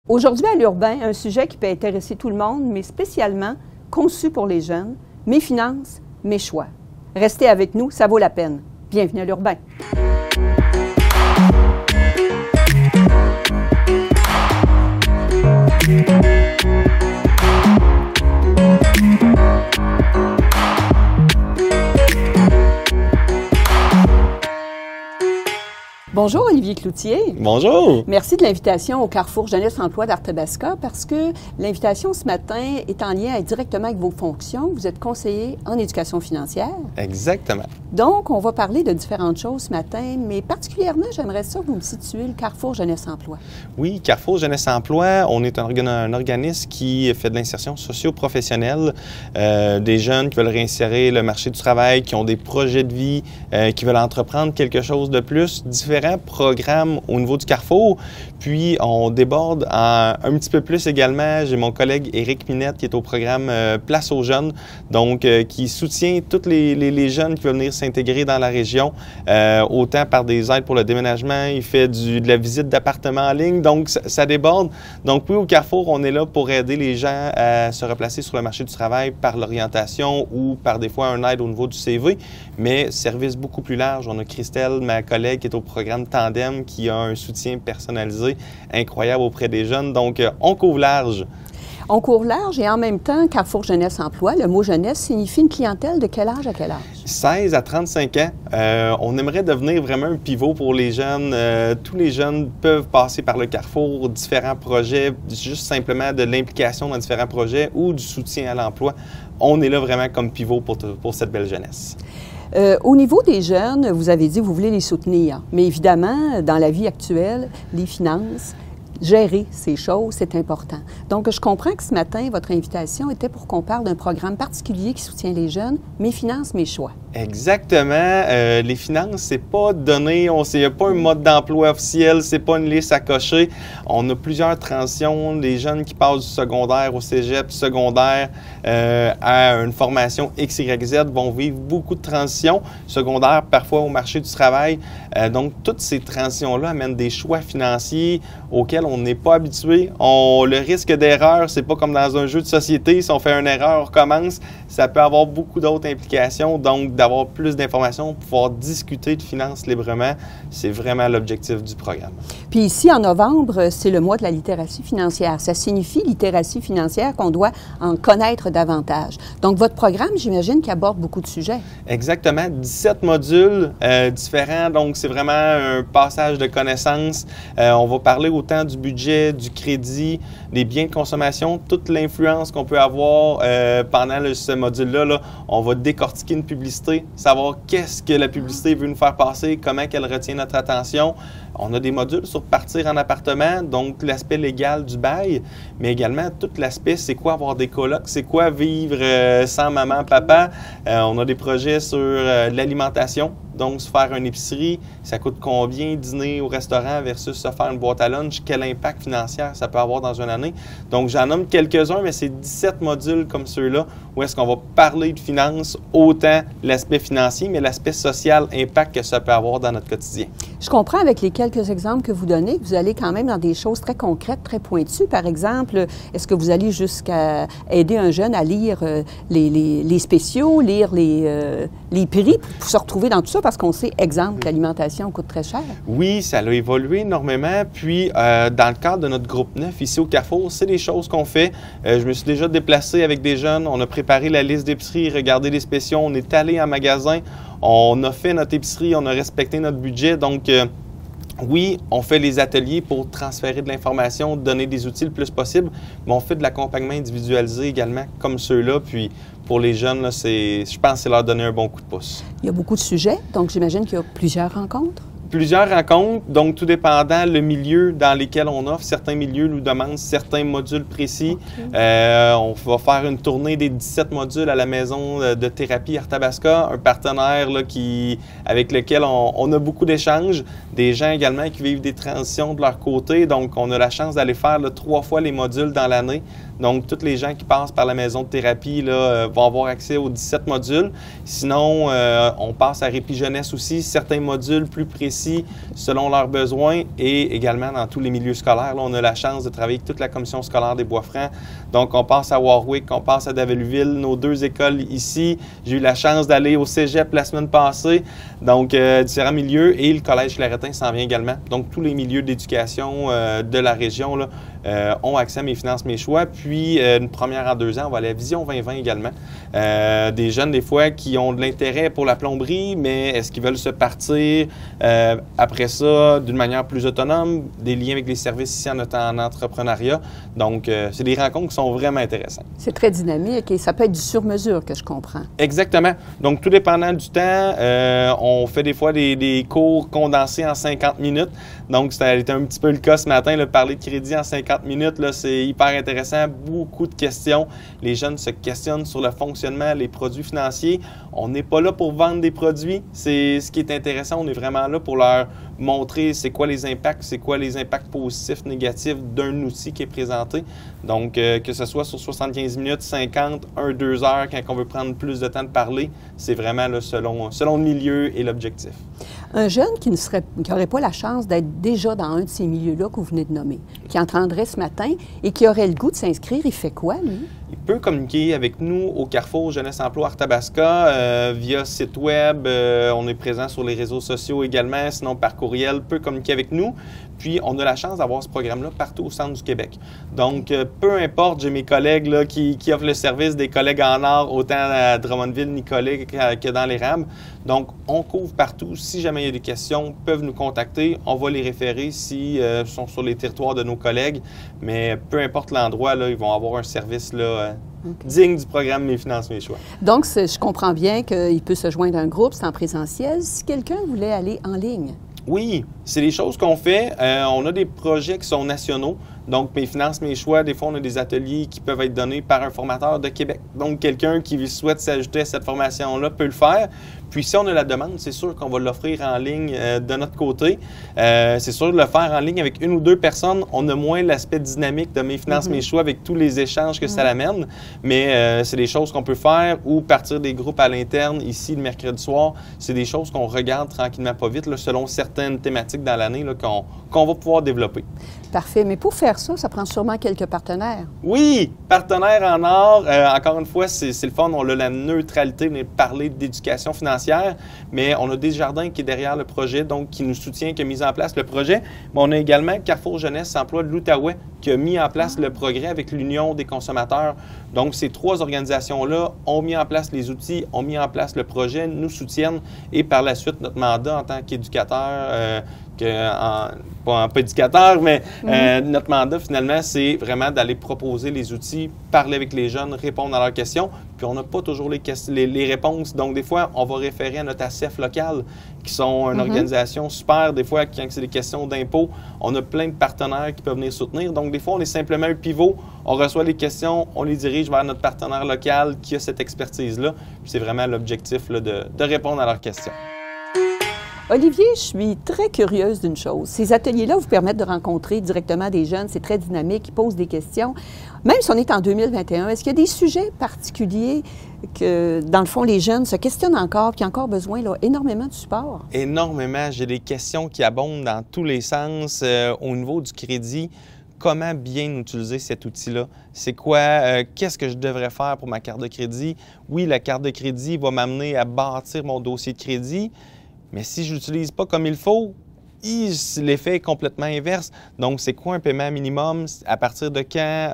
Aujourd'hui à l'Urbain, un sujet qui peut intéresser tout le monde, mais spécialement conçu pour les jeunes, mes finances, mes choix. Restez avec nous, ça vaut la peine. Bienvenue à l'Urbain. Bonjour Olivier Cloutier. Bonjour. Merci de l'invitation au Carrefour Jeunesse Emploi d'Arthabasca parce que l'invitation ce matin est en lien directement avec vos fonctions. Vous êtes conseiller en éducation financière. Exactement. Donc, on va parler de différentes choses ce matin, mais particulièrement, j'aimerais ça que vous me situiez le Carrefour Jeunesse Emploi. Oui, Carrefour Jeunesse Emploi, on est un organisme qui fait de l'insertion socio-professionnelle, des jeunes qui veulent réinsérer le marché du travail, qui ont des projets de vie, qui veulent entreprendre quelque chose de plus, différents programmes au niveau du Carrefour. Puis, on déborde un petit peu plus également. J'ai mon collègue Éric Minette qui est au programme Place aux jeunes, donc qui soutient tous les jeunes qui veulent venir s'intégrer dans la région, autant par des aides pour le déménagement, il fait de la visite d'appartements en ligne, donc ça déborde. Donc oui, au Carrefour, on est là pour aider les gens à se replacer sur le marché du travail par l'orientation ou par des fois un aide au niveau du CV, mais service beaucoup plus large. On a Christelle, ma collègue, qui est au programme Tandem, qui a un soutien personnalisé incroyable auprès des jeunes, donc on couvre large. On court large et en même temps, Carrefour Jeunesse Emploi, le mot jeunesse signifie une clientèle de quel âge à quel âge? 16 à 35 ans. On aimerait devenir vraiment un pivot pour les jeunes. Tous les jeunes peuvent passer par le Carrefour, différents projets, juste simplement de l'implication dans différents projets ou du soutien à l'emploi. On est là vraiment comme pivot pour cette belle jeunesse. Au niveau des jeunes, vous avez dit que vous voulez les soutenir, mais évidemment, dans la vie actuelle, les finances, gérer ces choses, c'est important. Donc, je comprends que ce matin, votre invitation était pour qu'on parle d'un programme particulier qui soutient les jeunes, Mes finances, mes choix. Exactement. Les finances, c'est pas donné, il n'y a pas un mode d'emploi officiel, c'est pas une liste à cocher. On a plusieurs transitions. Les jeunes qui passent du secondaire au cégep, secondaire à une formation XYZ vont vivre beaucoup de transitions. Secondaire, parfois au marché du travail. Donc, toutes ces transitions-là amènent des choix financiers auxquels on n'est pas habitué. Le risque d'erreur, c'est pas comme dans un jeu de société. Si on fait une erreur, on recommence. Ça peut avoir beaucoup d'autres implications. Donc, d'avoir plus d'informations, pouvoir discuter de finances librement, c'est vraiment l'objectif du programme. Puis ici, en novembre, c'est le mois de la littératie financière. Ça signifie, littératie financière, qu'on doit en connaître davantage. Donc, votre programme, j'imagine, qui aborde beaucoup de sujets. Exactement. 17 modules différents. Donc, c'est vraiment un passage de connaissances. On va parler autant du budget, du crédit, des biens de consommation, toute l'influence qu'on peut avoir pendant ce module-là. Là, on va décortiquer une publicité, savoir qu'est-ce que la publicité veut nous faire passer, comment qu'elle retient notre attention. On a des modules sur partir en appartement, donc l'aspect légal du bail, mais également tout l'aspect, c'est quoi avoir des colocs, c'est quoi vivre sans maman, papa. On a des projets sur l'alimentation. Donc, se faire une épicerie, ça coûte combien dîner au restaurant versus se faire une boîte à lunch? Quel impact financier ça peut avoir dans une année? Donc, j'en nomme quelques-uns, mais c'est 17 modules comme ceux-là où est-ce qu'on va parler de finances, autant l'aspect financier, mais l'aspect social, impact que ça peut avoir dans notre quotidien. Je comprends avec les quelques exemples que vous donnez que vous allez quand même dans des choses très concrètes, très pointues. Par exemple, est-ce que vous allez jusqu'à aider un jeune à lire les spéciaux, lire les prix pour se retrouver dans tout ça? Parce qu'on sait, exemple, que l'alimentation coûte très cher. Oui, ça a évolué énormément. Puis, dans le cadre de notre groupe 9, ici au Carrefour, c'est des choses qu'on fait. Je me suis déjà déplacé avec des jeunes. On a préparé la liste d'épicerie, regardé les spéciaux. On est allé en magasin. On a fait notre épicerie. On a respecté notre budget. Donc, oui, on fait les ateliers pour transférer de l'information, donner des outils le plus possible, mais on fait de l'accompagnement individualisé également, comme ceux-là. Puis, pour les jeunes, là, je pense que c'est leur donner un bon coup de pouce. Il y a beaucoup de sujets, donc j'imagine qu'il y a plusieurs rencontres. Plusieurs rencontres, donc tout dépendant le milieu dans lesquels on offre. Certains milieux nous demandent certains modules précis. Okay. On va faire une tournée des 17 modules à la maison de thérapie Arthabasca, un partenaire là, avec lequel on a beaucoup d'échanges. Des gens également qui vivent des transitions de leur côté. Donc, on a la chance d'aller faire 3 fois les modules dans l'année. Donc, tous les gens qui passent par la maison de thérapie là, vont avoir accès aux 17 modules. Sinon, on passe à Répit Jeunesse aussi, certains modules plus précis aussi selon leurs besoins et également dans tous les milieux scolaires. Là, on a la chance de travailler avec toute la commission scolaire des Bois-Francs. Donc, on passe à Warwick, on passe à Daveluville, nos 2 écoles ici. J'ai eu la chance d'aller au Cégep la semaine passée. Donc, différents milieux et le Collège Claretin s'en vient également. Donc, tous les milieux d'éducation de la région là, ont accès à Mes finances, mes choix. Puis, une première en 2 ans, on va aller à Vision 2020 également. Des jeunes, des fois, qui ont de l'intérêt pour la plomberie, mais est-ce qu'ils veulent se partir après ça d'une manière plus autonome, des liens avec les services ici en entrepreneuriat. Donc, c'est des rencontres qui sont vraiment intéressantes. C'est très dynamique et ça peut être du sur-mesure que je comprends. Exactement. Donc, tout dépendant du temps, on fait des fois des cours condensés en 50 minutes. Donc, ça a été un petit peu le cas ce matin, là, parler de crédit en 50 minutes, là, c'est hyper intéressant. Beaucoup de questions. Les jeunes se questionnent sur le fonctionnement, les produits financiers. On n'est pas là pour vendre des produits. C'est ce qui est intéressant. On est vraiment là pour leur montrer c'est quoi les impacts positifs, négatifs d'un outil qui est présenté. Donc, que ce soit sur 75 minutes, 50, 1, 2 heures, quand on veut prendre plus de temps de parler, c'est vraiment là, selon le milieu et l'objectif. Un jeune qui n'aurait pas la chance d'être déjà dans un de ces milieux-là que vous venez de nommer, qui entendrait ce matin et qui aurait le goût de s'inscrire, il fait quoi, lui? Il peut communiquer avec nous au Carrefour Jeunesse Emploi Arthabasca via site web. On est présent sur les réseaux sociaux également, sinon par courriel, peut communiquer avec nous. Puis, on a la chance d'avoir ce programme-là partout au centre du Québec. Donc, peu importe, j'ai mes collègues là, qui offrent le service, des collègues en or, autant à Drummondville, Nicolet que dans l'érable. Donc, on couvre partout. Si jamais il y a des questions, ils peuvent nous contacter. On va les référer s'ils sont sur les territoires de nos collègues. Mais peu importe l'endroit, là, ils vont avoir un service là, digne du programme Mes finances, mes choix. Donc, je comprends bien qu'il peut se joindre à un groupe, c'est en présentiel. Si quelqu'un voulait aller en ligne? Oui, c'est des choses qu'on fait. On a des projets qui sont nationaux. Donc, Mes finances, mes choix, des fois, on a des ateliers qui peuvent être donnés par un formateur de Québec. Donc, quelqu'un qui souhaite s'ajouter à cette formation-là peut le faire. Puis, si on a la demande, c'est sûr qu'on va l'offrir en ligne de notre côté. C'est sûr de le faire en ligne avec 1 ou 2 personnes. On a moins l'aspect dynamique de Mes finances, mes choix avec tous les échanges que ça l'amène. Mais c'est des choses qu'on peut faire ou partir des groupes à l'interne ici le mercredi soir. C'est des choses qu'on regarde tranquillement pas vite là, selon certaines thématiques dans l'année qu'on va pouvoir développer. Parfait. Mais pour faire ça, ça prend sûrement quelques partenaires. Oui, partenaires en or. Encore une fois, c'est le fun. On a la neutralité, on est parler d'éducation financière, mais on a Desjardins qui est derrière le projet, donc qui nous soutient, qui a mis en place le projet. Mais on a également Carrefour Jeunesse Emploi de l'Outaouais qui a mis en place le progrès avec l'Union des consommateurs. Donc, ces 3 organisations-là ont mis en place les outils, ont mis en place le projet, nous soutiennent et par la suite, notre mandat en tant qu'éducateur, pas éducateur, mais notre mandat, finalement, c'est vraiment d'aller proposer les outils, parler avec les jeunes, répondre à leurs questions. Puis, on n'a pas toujours les réponses. Donc, des fois, on va référer à notre ACF local, qui sont une organisation super. Des fois, quand c'est des questions d'impôts, on a plein de partenaires qui peuvent venir soutenir. Donc, des fois, on est simplement un pivot. On reçoit les questions, on les dirige vers notre partenaire local qui a cette expertise-là. Puis, c'est vraiment l'objectif là, de répondre à leurs questions. Olivier, je suis très curieuse d'une chose. Ces ateliers-là vous permettent de rencontrer directement des jeunes. C'est très dynamique, ils posent des questions. Même si on est en 2021, est-ce qu'il y a des sujets particuliers que, dans le fond, les jeunes se questionnent encore, qui ont encore besoin là, énormément de support? Énormément. J'ai des questions qui abondent dans tous les sens. Au niveau du crédit, comment bien utiliser cet outil-là? C'est quoi? Qu'est-ce que je devrais faire pour ma carte de crédit? Oui, la carte de crédit va m'amener à bâtir mon dossier de crédit, mais si je ne l'utilise pas comme il faut, l'effet est complètement inverse. Donc, c'est quoi un paiement minimum? À partir de quand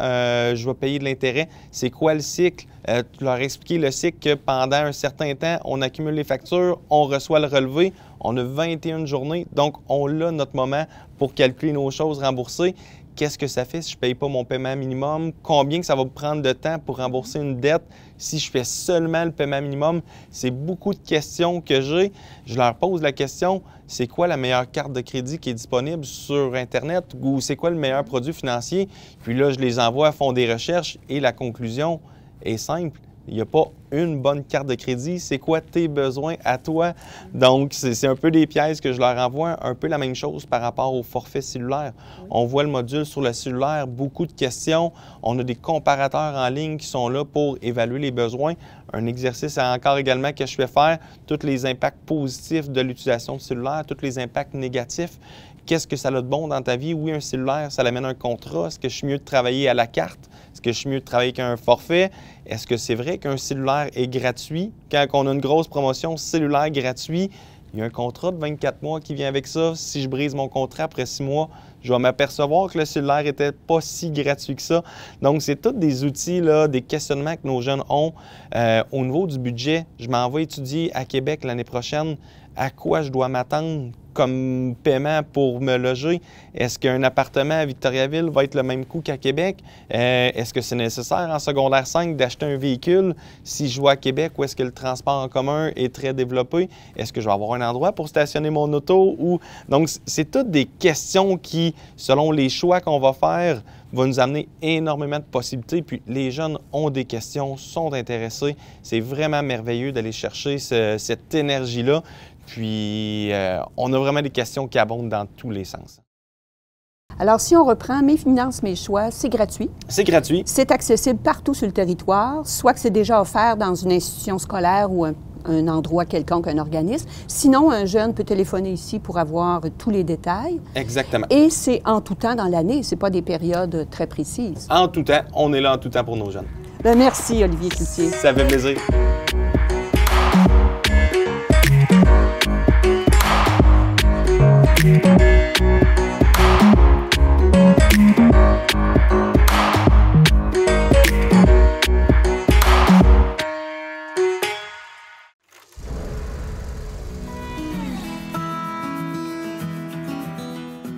je vais payer de l'intérêt? C'est quoi le cycle? Tu leur expliquer le cycle que pendant un certain temps, on accumule les factures, on reçoit le relevé, on a 21 journées, donc on a notre moment pour calculer nos choses remboursées. Qu'est-ce que ça fait si je ne paye pas mon paiement minimum? Combien que ça va me prendre de temps pour rembourser une dette si je fais seulement le paiement minimum? C'est beaucoup de questions que j'ai. Je leur pose la question, c'est quoi la meilleure carte de crédit qui est disponible sur Internet ou c'est quoi le meilleur produit financier? Puis là, je les envoie à fond des recherches et la conclusion est simple. Il n'y a pas une bonne carte de crédit. C'est quoi tes besoins à toi? Donc, c'est un peu des pièges que je leur envoie. Un peu la même chose par rapport au forfait cellulaire. On voit le module sur le cellulaire, beaucoup de questions. On a des comparateurs en ligne qui sont là pour évaluer les besoins. Un exercice encore également que je fais faire, tous les impacts positifs de l'utilisation du cellulaire, tous les impacts négatifs. Qu'est-ce que ça a de bon dans ta vie? Oui, un cellulaire, ça l'amène un contrat. Est-ce que je suis mieux de travailler à la carte? Est-ce que je suis mieux de travailler qu'un forfait? Est-ce que c'est vrai qu'un cellulaire est gratuit? Quand on a une grosse promotion cellulaire gratuit, il y a un contrat de 24 mois qui vient avec ça. Si je brise mon contrat après 6 mois, je vais m'apercevoir que le cellulaire n'était pas si gratuit que ça. Donc, c'est tous des outils, là, des questionnements que nos jeunes ont. Au niveau du budget, je m'en vais étudier à Québec l'année prochaine. À quoi je dois m'attendre comme paiement pour me loger? Est-ce qu'un appartement à Victoriaville va être le même coût qu'à Québec? Est-ce que c'est nécessaire en secondaire 5 d'acheter un véhicule si je vais à Québec où est-ce que le transport en commun est très développé? Est-ce que je vais avoir un endroit pour stationner mon auto? Donc, c'est toutes des questions qui, selon les choix qu'on va faire, vont nous amener énormément de possibilités. Puis les jeunes ont des questions, sont intéressés. C'est vraiment merveilleux d'aller chercher cette énergie-là. Puis, on a vraiment des questions qui abondent dans tous les sens. Alors, si on reprend Mes finances, mes choix, c'est gratuit. C'est gratuit. C'est accessible partout sur le territoire, soit que c'est déjà offert dans une institution scolaire ou un endroit quelconque, un organisme. Sinon, un jeune peut téléphoner ici pour avoir tous les détails. Exactement. Et c'est en tout temps dans l'année, ce n'est pas des périodes très précises. En tout temps, on est là en tout temps pour nos jeunes. Bien, merci, Olivier Cloutier. Ça fait plaisir.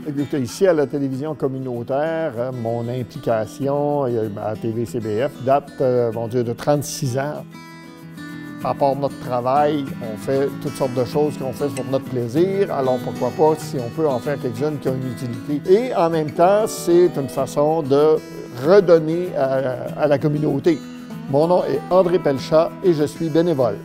Écoutez, ici à la télévision communautaire, mon implication à TV-CBF date, de 36 ans. À part notre travail, on fait toutes sortes de choses qu'on fait pour notre plaisir. Alors pourquoi pas si on peut en faire quelques-unes qui ont une utilité. Et en même temps, c'est une façon de redonner à la communauté. Mon nom est André Pelchat et je suis bénévole.